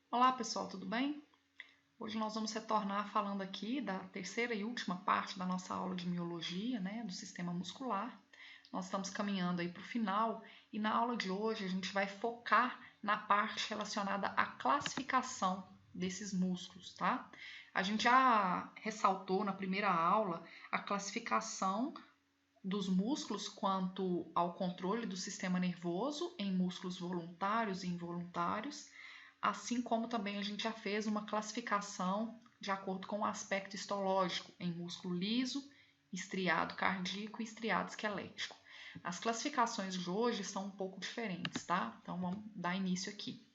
Olá pessoal, tudo bem? Hoje nós vamos retornar falando aqui da terceira e última parte da nossa aula de miologia, do sistema muscular. Nós estamos caminhando aí para o final e na aula de hoje a gente vai focar na parte relacionada à classificação desses músculos, tá? A gente já ressaltou na primeira aula a classificação dos músculos quanto ao controle do sistema nervoso em músculos voluntários e involuntários, assim como também a gente já fez uma classificação de acordo com o aspecto histológico em músculo liso, estriado cardíaco e estriado esquelético. As classificações de hoje são um pouco diferentes, tá? Então vamos dar início aqui.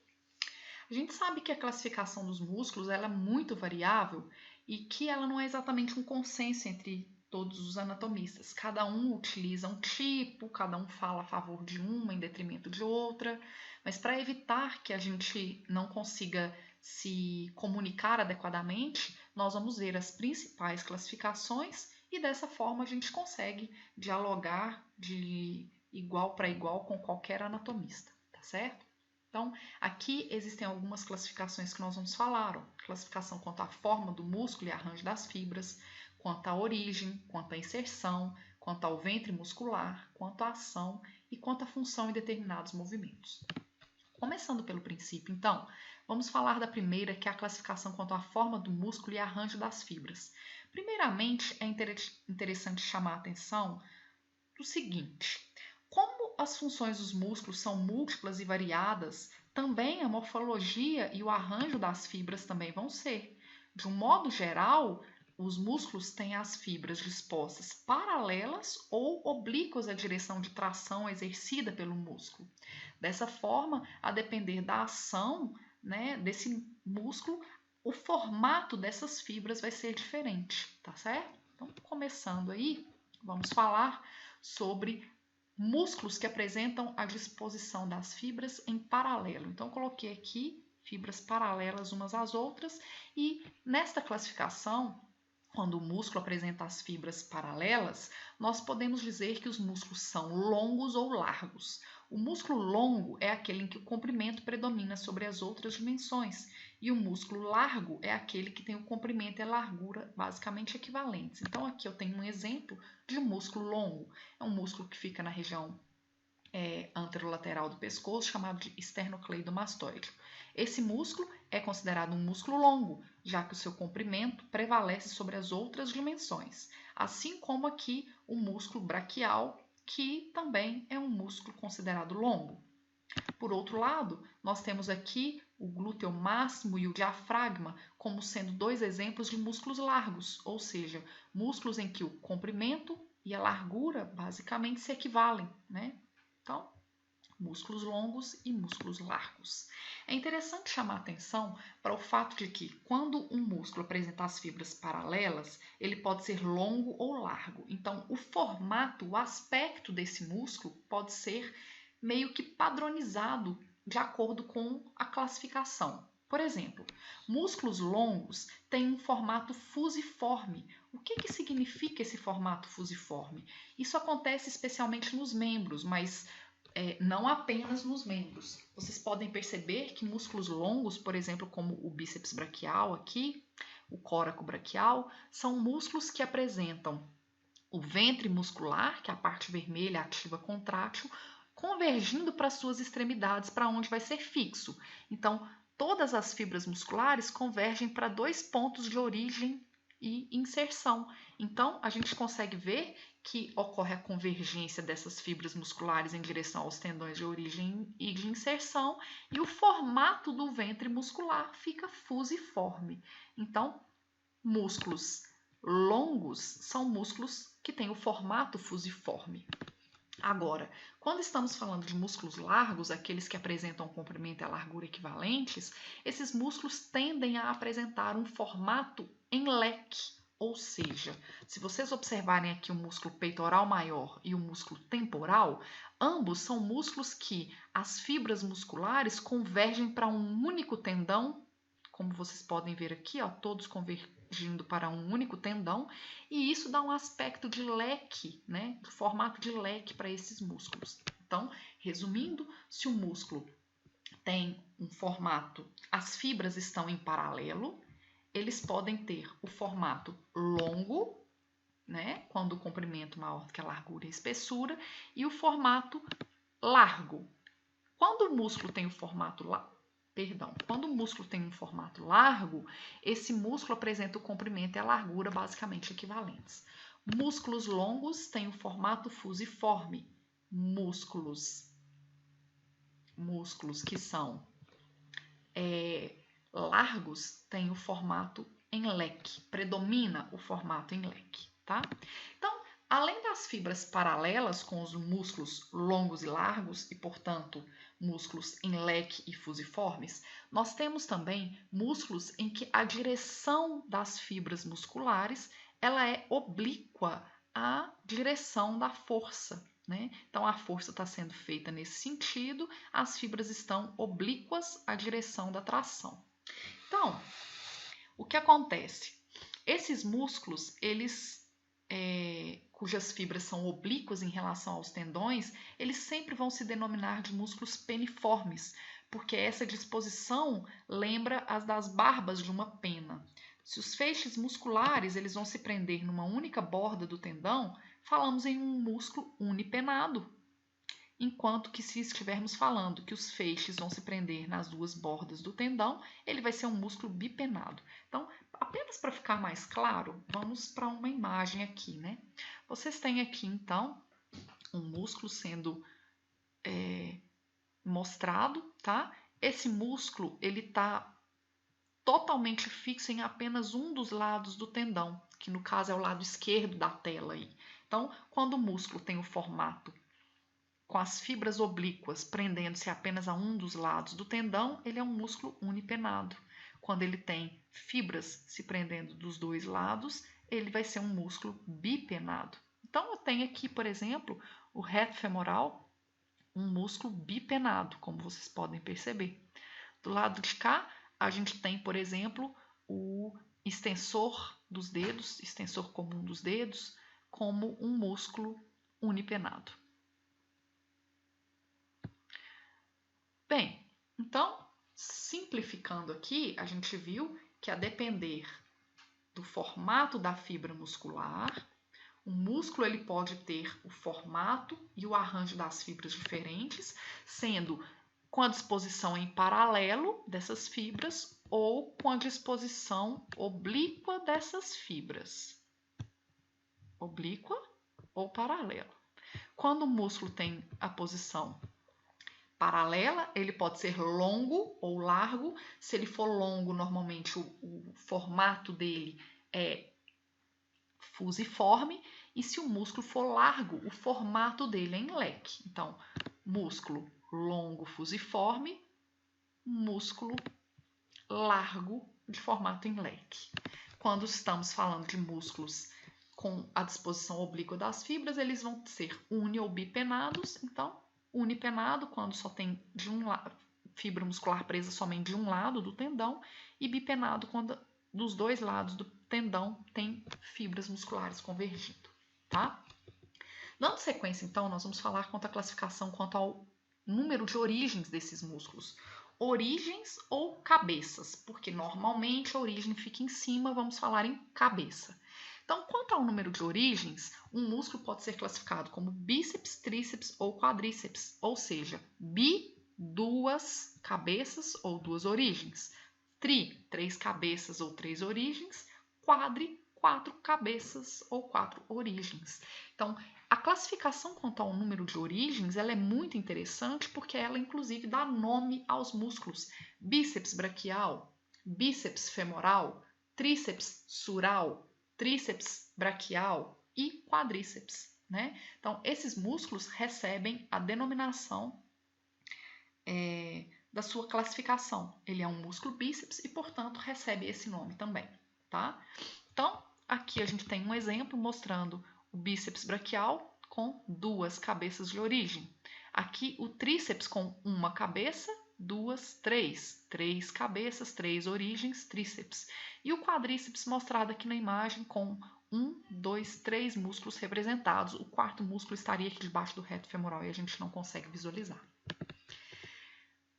A gente sabe que a classificação dos músculos ela é muito variável e que ela não é exatamente um consenso entre todos os anatomistas. Cada um utiliza um tipo, cada um fala a favor de uma em detrimento de outra, mas para evitar que a gente não consiga se comunicar adequadamente, nós vamos ver as principais classificações e dessa forma a gente consegue dialogar de igual para igual com qualquer anatomista, tá certo? Então, aqui existem algumas classificações que nós vamos falar. Ó. Classificação quanto à forma do músculo e arranjo das fibras, quanto à origem, quanto à inserção, quanto ao ventre muscular, quanto à ação e quanto à função em determinados movimentos. Começando pelo princípio, então, vamos falar da primeira, que é a classificação quanto à forma do músculo e arranjo das fibras. Primeiramente, é interessante chamar a atenção do seguinte: como as funções dos músculos são múltiplas e variadas, também a morfologia e o arranjo das fibras também vão ser. De um modo geral, os músculos têm as fibras dispostas paralelas ou oblíquas à direção de tração exercida pelo músculo. Dessa forma, a depender da ação, desse músculo, o formato dessas fibras vai ser diferente, tá certo? Então, começando aí, vamos falar sobre músculos que apresentam a disposição das fibras em paralelo. Então, coloquei aqui fibras paralelas umas às outras e nesta classificação, quando o músculo apresenta as fibras paralelas, nós podemos dizer que os músculos são longos ou largos. O músculo longo é aquele em que o comprimento predomina sobre as outras dimensões, e o músculo largo é aquele que tem o comprimento e a largura basicamente equivalentes. Então, aqui eu tenho um exemplo de um músculo longo. É um músculo que fica na região anterolateral do pescoço, chamado de esternocleidomastoide. Esse músculo é considerado um músculo longo, já que o seu comprimento prevalece sobre as outras dimensões, assim como aqui o músculo braquial, que também é um músculo considerado longo. Por outro lado, nós temos aqui o glúteo máximo e o diafragma como sendo dois exemplos de músculos largos, ou seja, músculos em que o comprimento e a largura basicamente se equivalem, né? Então, músculos longos e músculos largos. É interessante chamar atenção para o fato de que, quando um músculo apresenta as fibras paralelas, ele pode ser longo ou largo. Então, o formato, o aspecto desse músculo pode ser meio que padronizado de acordo com a classificação. Por exemplo, músculos longos têm um formato fusiforme. O que significa esse formato fusiforme? Isso acontece especialmente nos membros, mas não apenas nos membros. Vocês podem perceber que músculos longos, por exemplo, como o bíceps braquial aqui, o córaco braquial, são músculos que apresentam o ventre muscular, que é a parte vermelha ativa contrátil, convergindo para suas extremidades, para onde vai ser fixo. Então, todas as fibras musculares convergem para dois pontos de origem e inserção. Então, a gente consegue ver que ocorre a convergência dessas fibras musculares em direção aos tendões de origem e de inserção, e o formato do ventre muscular fica fusiforme. Então, músculos longos são músculos que têm o formato fusiforme. Agora, quando estamos falando de músculos largos, aqueles que apresentam comprimento e a largura equivalentes, esses músculos tendem a apresentar um formato em leque, ou seja, se vocês observarem aqui o músculo peitoral maior e o músculo temporal, ambos são músculos que as fibras musculares convergem para um único tendão, como vocês podem ver aqui, ó, todos convergindo para um único tendão, e isso dá um aspecto de leque, né, do formato de leque para esses músculos. Então, resumindo, se o músculo tem um formato, as fibras estão em paralelo, eles podem ter o formato longo, né, quando o comprimento maior do que a largura e a espessura, e o formato largo. Quando o músculo tem o formato quando o músculo tem um formato largo, esse músculo apresenta o comprimento e a largura basicamente equivalentes. Músculos longos têm o formato fusiforme. Músculos que são largos têm o formato em leque, predomina o formato em leque, tá? Então, além das fibras paralelas com os músculos longos e largos e, portanto, músculos em leque e fusiformes, nós temos também músculos em que a direção das fibras musculares ela é oblíqua à direção da força, né? Então, a força está sendo feita nesse sentido, as fibras estão oblíquas à direção da tração. Então, o que acontece? Esses músculos, cujas fibras são oblíquas em relação aos tendões, eles sempre vão se denominar de músculos peniformes, porque essa disposição lembra as das barbas de uma pena. Se os feixes musculares eles vão se prender numa única borda do tendão, falamos em um músculo unipenado. Enquanto que se estivermos falando que os feixes vão se prender nas duas bordas do tendão, ele vai ser um músculo bipenado. Então, apenas para ficar mais claro, vamos para uma imagem aqui, né? Vocês têm aqui, então, um músculo sendo mostrado, tá? Esse músculo, ele está totalmente fixo em apenas um dos lados do tendão, que no caso é o lado esquerdo da tela aí. Então, quando o músculo tem o formato com as fibras oblíquas prendendo-se apenas a um dos lados do tendão, ele é um músculo unipenado. Quando ele tem fibras se prendendo dos dois lados, ele vai ser um músculo bipenado. Então, eu tenho aqui, por exemplo, o reto femoral, um músculo bipenado, como vocês podem perceber. Do lado de cá, a gente tem, por exemplo, o extensor dos dedos, extensor comum dos dedos, como um músculo unipenado. Bem, então, simplificando aqui, a gente viu que a depender do formato da fibra muscular, o músculo ele pode ter o formato e o arranjo das fibras diferentes, sendo com a disposição em paralelo dessas fibras ou com a disposição oblíqua dessas fibras. Oblíqua ou paralela. Quando o músculo tem a posição paralela, ele pode ser longo ou largo. Se ele for longo, normalmente o formato dele é fusiforme, e se o músculo for largo, o formato dele é em leque. Então, músculo longo fusiforme, músculo largo de formato em leque. Quando estamos falando de músculos com a disposição oblíqua das fibras, eles vão ser uni ou bipenados. Então, unipenado quando só tem fibra muscular presa somente de um lado do tendão, e bipenado quando dos dois lados do tendão tem fibras musculares convergindo, tá? Dando sequência, então, nós vamos falar quanto à classificação, quanto ao número de origens desses músculos. Origens ou cabeças, porque normalmente a origem fica em cima, vamos falar em cabeça. Então, quanto ao número de origens, um músculo pode ser classificado como bíceps, tríceps ou quadríceps, ou seja, bi, duas cabeças ou duas origens, tri, três cabeças ou três origens, quadri, quatro cabeças ou quatro origens. Então, a classificação quanto ao número de origens ela é muito interessante porque ela, inclusive, dá nome aos músculos. Bíceps braquial, bíceps femoral, tríceps sural, tríceps braquial e quadríceps, né? Então, esses músculos recebem a denominação da sua classificação. Ele é um músculo bíceps e, portanto, recebe esse nome também, tá? Então, aqui a gente tem um exemplo mostrando o bíceps braquial com duas cabeças de origem. Aqui o tríceps com uma cabeça, duas, três. Três cabeças, três origens, tríceps. E o quadríceps mostrado aqui na imagem com 1, 2, 3 músculos representados. O quarto músculo estaria aqui debaixo do reto femoral e a gente não consegue visualizar.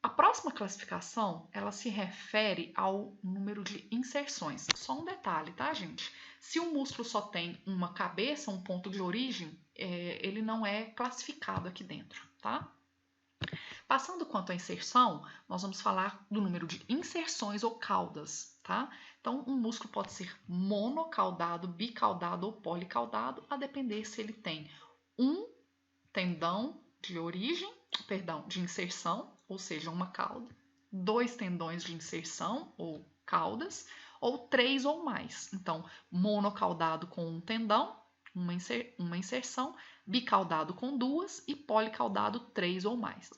A próxima classificação, ela se refere ao número de inserções. Só um detalhe, tá, gente? Se o músculo só tem uma cabeça, um ponto de origem, ele não é classificado aqui dentro, tá? Passando quanto à inserção, nós vamos falar do número de inserções ou caudas, tá? Então, um músculo pode ser monocaudado, bicaudado ou policaudado, a depender se ele tem um tendão de origem, de inserção, ou seja, uma cauda, 2 tendões de inserção ou caudas, ou 3 ou mais. Então, monocaudado com um tendão, uma inserção, bicaudado com 2 e policaudado 3 ou mais.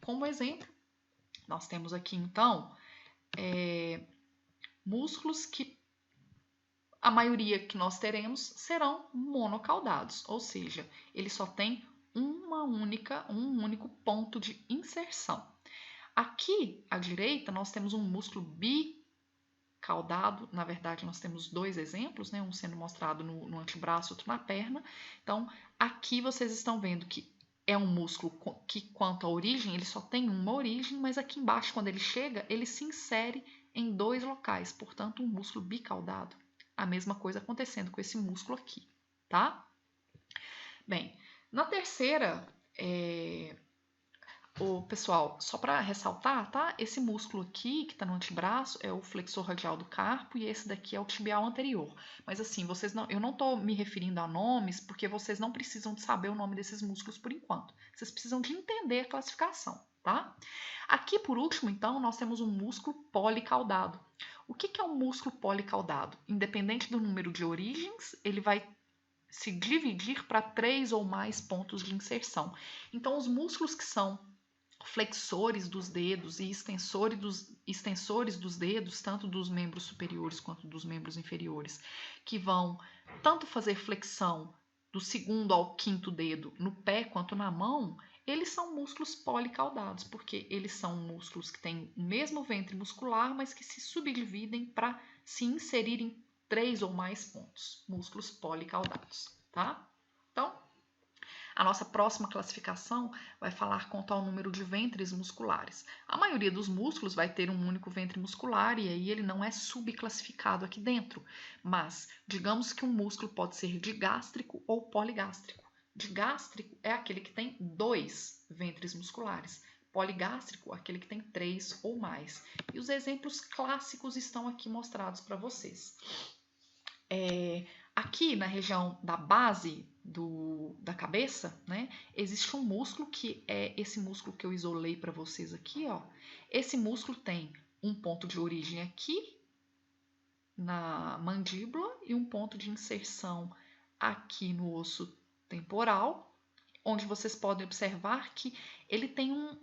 Como exemplo, nós temos aqui então músculos que a maioria que nós teremos serão monocaudados, ou seja, ele só tem um único ponto de inserção. Aqui à direita nós temos um músculo bicaudado, na verdade nós temos 2 exemplos, né? Um sendo mostrado no antebraço, outro na perna. Então aqui vocês estão vendo que é um músculo que, quanto à origem, ele só tem uma origem, mas aqui embaixo, quando ele chega, ele se insere em 2 locais, portanto, um músculo bicaudado. A mesma coisa acontecendo com esse músculo aqui, tá? Bem, na terceira, pessoal, só para ressaltar, tá? Esse músculo aqui, que está no antebraço, é o flexor radial do carpo e esse daqui é o tibial anterior. Mas assim, eu não estou me referindo a nomes porque vocês não precisam de saber o nome desses músculos por enquanto. Vocês precisam de entender a classificação, tá? Aqui, por último, então, nós temos um músculo policaudado. O que é um músculo policaudado? Independente do número de origens, ele vai se dividir para 3 ou mais pontos de inserção. Então, os músculos que são flexores dos dedos e extensores dos dedos, tanto dos membros superiores quanto dos membros inferiores, que vão tanto fazer flexão do segundo ao quinto dedo no pé quanto na mão, eles são músculos policaudados, porque eles são músculos que têm o mesmo ventre muscular, mas que se subdividem para se inserir em 3 ou mais pontos, músculos policaudados, tá? Então, a nossa próxima classificação vai falar quanto ao número de ventres musculares. A maioria dos músculos vai ter um único ventre muscular e aí ele não é subclassificado aqui dentro. Mas digamos que um músculo pode ser digástrico ou poligástrico. Digástrico é aquele que tem 2 ventres musculares. Poligástrico, aquele que tem 3 ou mais. E os exemplos clássicos estão aqui mostrados para vocês. Aqui na região da base da cabeça, né, existe um músculo que é esse músculo que eu isolei para vocês aqui, ó. Esse músculo tem um ponto de origem aqui na mandíbula e um ponto de inserção aqui no osso temporal, onde vocês podem observar que ele tem um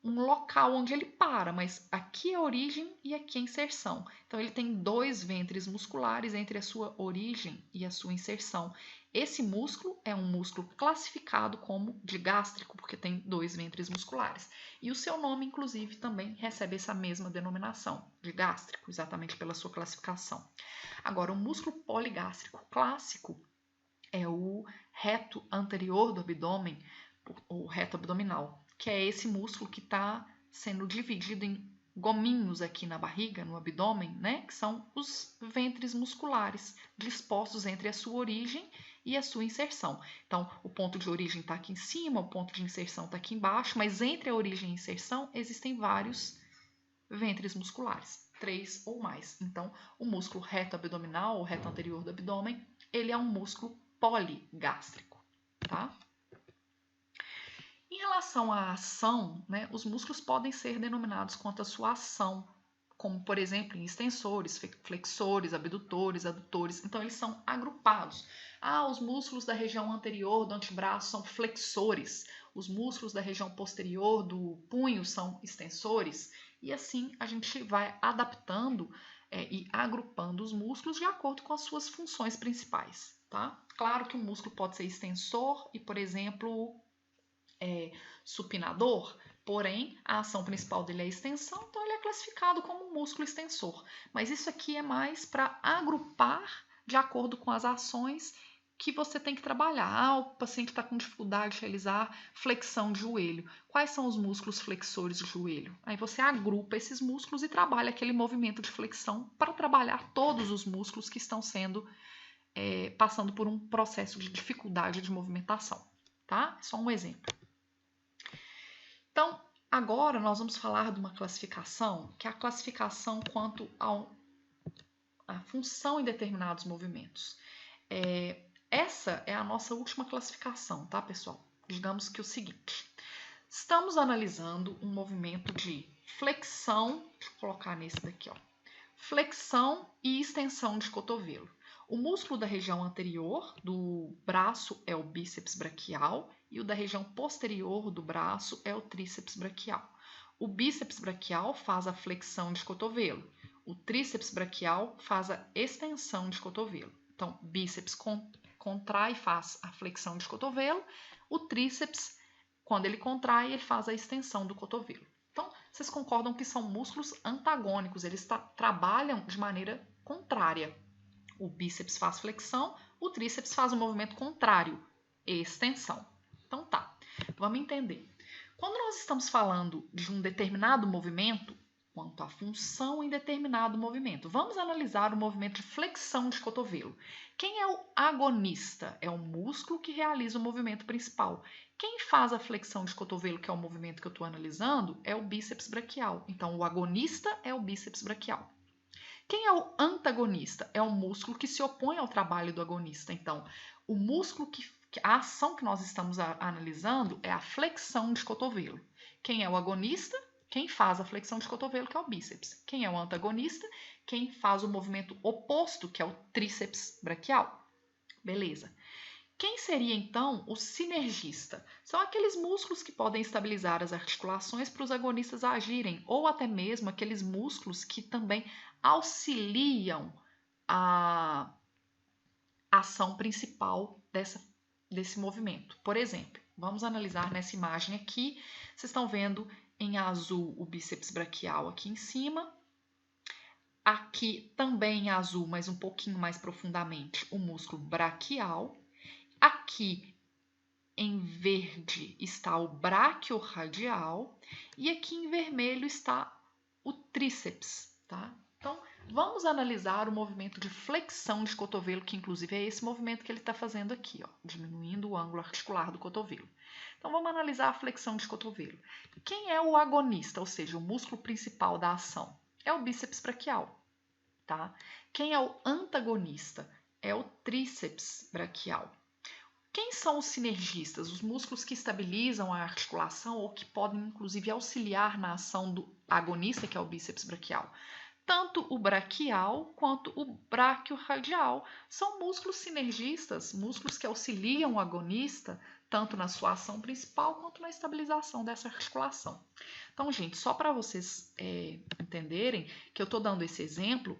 local onde ele para, mas aqui é a origem e aqui é a inserção. Então, ele tem 2 ventres musculares entre a sua origem e a sua inserção. Esse músculo é um músculo classificado como digástrico, porque tem 2 ventres musculares. E o seu nome, inclusive, também recebe essa mesma denominação, digástrico, exatamente pela sua classificação. Agora, o músculo poligástrico clássico é o reto anterior do abdômen, o reto abdominal, que é esse músculo que está sendo dividido em gominhos aqui na barriga, no abdômen, né? Que são os ventres musculares dispostos entre a sua origem e a sua inserção. Então, o ponto de origem está aqui em cima, o ponto de inserção está aqui embaixo, mas entre a origem e a inserção existem vários ventres musculares, 3 ou mais. Então, o músculo reto abdominal, ou reto anterior do abdômen, ele é um músculo poligástrico, tá? Em relação à ação, né, os músculos podem ser denominados quanto à sua ação, como, por exemplo, em extensores, flexores, abdutores, adutores. Então, eles são agrupados. Os músculos da região anterior do antebraço são flexores, os músculos da região posterior do punho são extensores, e assim a gente vai adaptando e agrupando os músculos de acordo com as suas funções principais, tá? Claro que o músculo pode ser extensor e, por exemplo, supinador, porém a ação principal dele é a extensão, então ele é classificado como um músculo extensor. Mas isso aqui é mais para agrupar de acordo com as ações que você tem que trabalhar. O paciente está com dificuldade de realizar flexão de joelho. Quais são os músculos flexores do joelho? Aí você agrupa esses músculos e trabalha aquele movimento de flexão para trabalhar todos os músculos que estão sendo passando por um processo de dificuldade de movimentação, tá? Só um exemplo. Então, agora nós vamos falar de uma classificação, que é a classificação quanto à função em determinados movimentos. Essa é a nossa última classificação, tá, pessoal? Digamos que o seguinte, estamos analisando um movimento de flexão, deixa eu colocar nesse daqui, ó, flexão e extensão de cotovelo. O músculo da região anterior do braço é o bíceps braquial e o da região posterior do braço é o tríceps braquial. O bíceps braquial faz a flexão de cotovelo, o tríceps braquial faz a extensão de cotovelo. Então, bíceps contrai e faz a flexão de cotovelo, o tríceps, quando ele contrai, ele faz a extensão do cotovelo. Então, vocês concordam que são músculos antagônicos, eles trabalham de maneira contrária. O bíceps faz flexão, o tríceps faz o movimento contrário, extensão. Então tá, vamos entender. Quando nós estamos falando de um determinado movimento, quanto à função em determinado movimento, vamos analisar o movimento de flexão de cotovelo. Quem é o agonista? É o músculo que realiza o movimento principal. Quem faz a flexão de cotovelo, que é o movimento que eu estou analisando, é o bíceps braquial. Então, o agonista é o bíceps braquial. Quem é o antagonista? É o músculo que se opõe ao trabalho do agonista. Então, o músculo a ação que nós estamos analisando é a flexão de cotovelo. Quem é o agonista? Quem faz a flexão de cotovelo, que é o bíceps. Quem é o antagonista? Quem faz o movimento oposto, que é o tríceps braquial. Beleza. Quem seria, então, o sinergista? São aqueles músculos que podem estabilizar as articulações para os agonistas agirem, ou até mesmo aqueles músculos que também auxiliam a ação principal desse movimento. Por exemplo, vamos analisar nessa imagem aqui. Vocês estão vendo em azul o bíceps braquial aqui em cima. Aqui também em azul, mas um pouquinho mais profundamente, o músculo braquial. Aqui em verde está o braquiorradial e aqui em vermelho está o tríceps, tá? Então, vamos analisar o movimento de flexão de cotovelo, que inclusive é esse movimento que ele está fazendo aqui, ó, diminuindo o ângulo articular do cotovelo. Então, vamos analisar a flexão de cotovelo. Quem é o agonista, ou seja, o músculo principal da ação? É o bíceps braquial, tá? Quem é o antagonista? É o tríceps braquial. Quem são os sinergistas? Os músculos que estabilizam a articulação ou que podem, inclusive, auxiliar na ação do agonista, que é o bíceps braquial. Tanto o braquial quanto o braquiorradial são músculos sinergistas, músculos que auxiliam o agonista tanto na sua ação principal quanto na estabilização dessa articulação. Então, gente, só para vocês entenderem que eu estou dando esse exemplo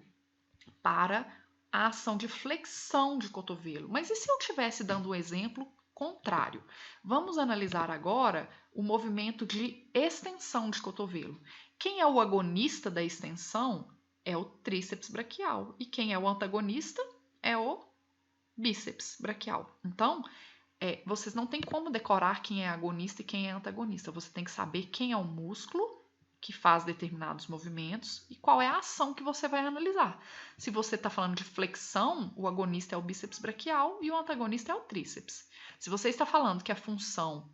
para a ação de flexão de cotovelo. Mas e se eu estivesse dando um exemplo contrário? Vamos analisar agora o movimento de extensão de cotovelo. Quem é o agonista da extensão é o tríceps braquial e quem é o antagonista é o bíceps braquial. Então, vocês não têm como decorar quem é agonista e quem é antagonista. Você tem que saber quem é o músculo que faz determinados movimentos e qual é a ação que você vai analisar. Se você está falando de flexão, o agonista é o bíceps braquial e o antagonista é o tríceps. Se você está falando que a função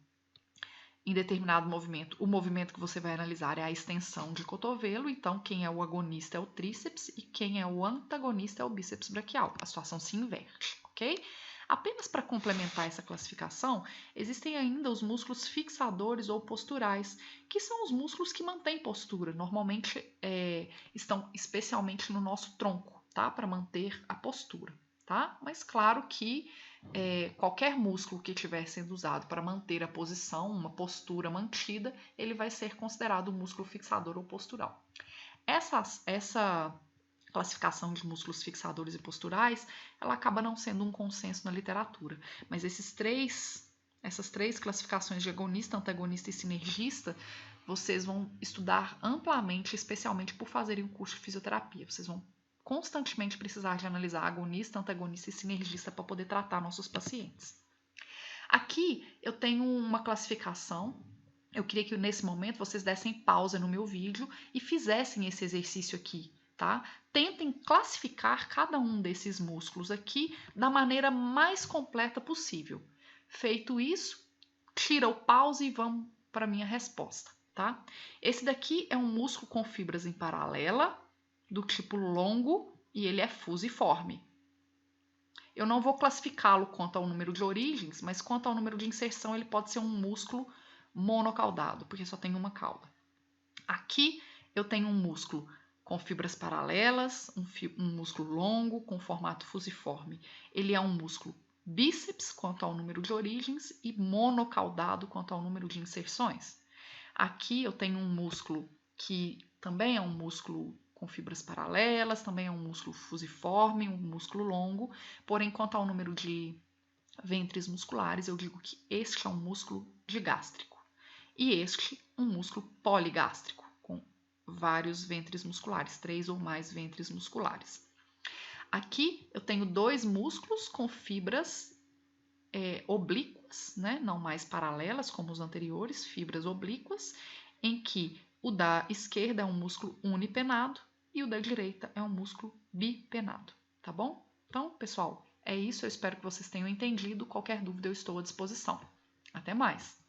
em determinado movimento, o movimento que você vai analisar é a extensão de cotovelo, então quem é o agonista é o tríceps e quem é o antagonista é o bíceps braquial. A situação se inverte, ok? Apenas para complementar essa classificação, existem ainda os músculos fixadores ou posturais, que são os músculos que mantêm postura. Normalmente estão especialmente no nosso tronco, tá? Para manter a postura, tá? Mas claro que qualquer músculo que estiver sendo usado para manter a posição, uma postura mantida, ele vai ser considerado um músculo fixador ou postural. Essa classificação de músculos fixadores e posturais, ela acaba não sendo um consenso na literatura, mas essas três classificações de agonista, antagonista e sinergista, vocês vão estudar amplamente, especialmente por fazerem um curso de fisioterapia. Vocês vão constantemente precisar de analisar agonista, antagonista e sinergista para poder tratar nossos pacientes. Aqui eu tenho uma classificação. Eu queria que nesse momento vocês dessem pausa no meu vídeo e fizessem esse exercício aqui, tá? Tentem classificar cada um desses músculos aqui da maneira mais completa possível. Feito isso, tira o pause e vamos para a minha resposta, tá? Esse daqui é um músculo com fibras em paralela, do tipo longo, e ele é fusiforme. Eu não vou classificá-lo quanto ao número de origens, mas quanto ao número de inserção, ele pode ser um músculo monocaudado, porque só tem uma cauda. Aqui eu tenho um músculo com fibras paralelas, um músculo longo com formato fusiforme. Ele é um músculo bíceps quanto ao número de origens e monocaudado quanto ao número de inserções. Aqui eu tenho um músculo que também é um músculo com fibras paralelas, também é um músculo fusiforme, um músculo longo, porém quanto ao número de ventres musculares, eu digo que este é um músculo digástrico e este um músculo poligástrico, com vários ventres musculares, 3 ou mais ventres musculares. Aqui eu tenho 2 músculos com fibras oblíquas, né? Não mais paralelas como os anteriores, fibras oblíquas, em que o da esquerda é um músculo unipenado e o da direita é um músculo bipenado, tá bom? Então, pessoal, é isso. Eu espero que vocês tenham entendido. Qualquer dúvida eu estou à disposição. Até mais!